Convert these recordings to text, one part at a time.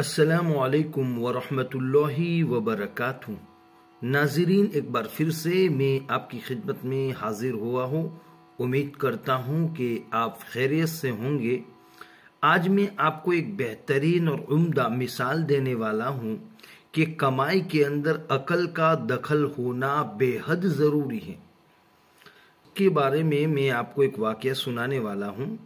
अस्सलामुअलैकुम वरहमतुल्लाहि वबरकातुहू। नाज़रीन, एक बार फिर से मैं आपकी खिदमत में हाजिर हुआ हूँ। उम्मीद करता हूँ कि आप खैरियत से होंगे। आज मैं आपको एक बेहतरीन और उम्दा मिसाल देने वाला हूँ कि कमाई के अंदर अकल का दखल होना बेहद ज़रूरी है। के बारे में मैं आपको एक वाक़या सुनाने वाला हूँ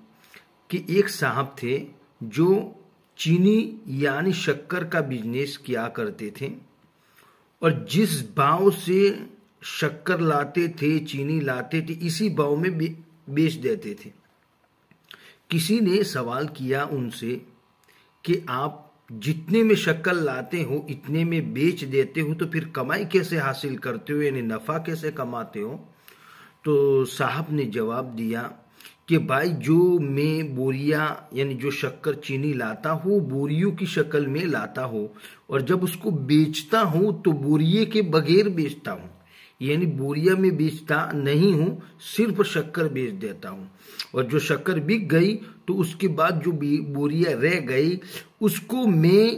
कि एक साहब थे जो चीनी यानी शक्कर का बिजनेस किया करते थे और जिस भाव से शक्कर लाते थे, चीनी लाते थे, इसी भाव में बेच देते थे। किसी ने सवाल किया उनसे कि आप जितने में शक्कर लाते हो इतने में बेच देते हो, तो फिर कमाई कैसे हासिल करते हो, यानी नफा कैसे कमाते हो? तो साहब ने जवाब दिया कि भाई, जो मैं बोरिया यानी जो शक्कर चीनी लाता हूँ बोरियों की शक्ल में लाता हूँ और जब उसको बेचता हूँ तो बोरिये के बगैर बेचता हूँ, यानी बोरिया में बेचता नहीं हूँ, सिर्फ शक्कर बेच देता हूँ। और जो शक्कर बिक गई तो उसके बाद जो बोरिया रह गई उसको मैं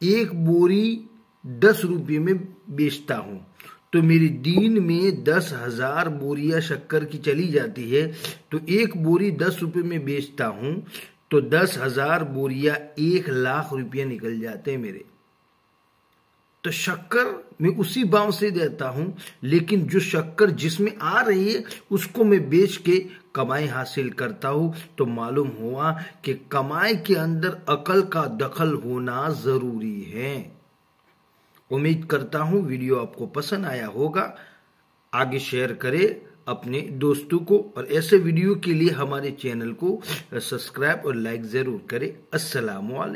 एक बोरी 10 रुपये में बेचता हूँ। तो मेरी दिन में 10,000 बोरियां शक्कर की चली जाती है, तो एक बोरी 10 रुपये में बेचता हूँ तो 10,000 बोरियां 1,00,000 रुपया निकल जाते हैं मेरे। तो शक्कर मैं उसी भाव से देता हूँ, लेकिन जो शक्कर जिसमें आ रही है उसको मैं बेच के कमाई हासिल करता हूँ। तो मालूम हुआ कि कमाई के अंदर अकल का दखल होना जरूरी है। उम्मीद करता हूँ वीडियो आपको पसंद आया होगा। आगे शेयर करें अपने दोस्तों को और ऐसे वीडियो के लिए हमारे चैनल को सब्सक्राइब और लाइक जरूर करें। अस्सलामु अलैकुम।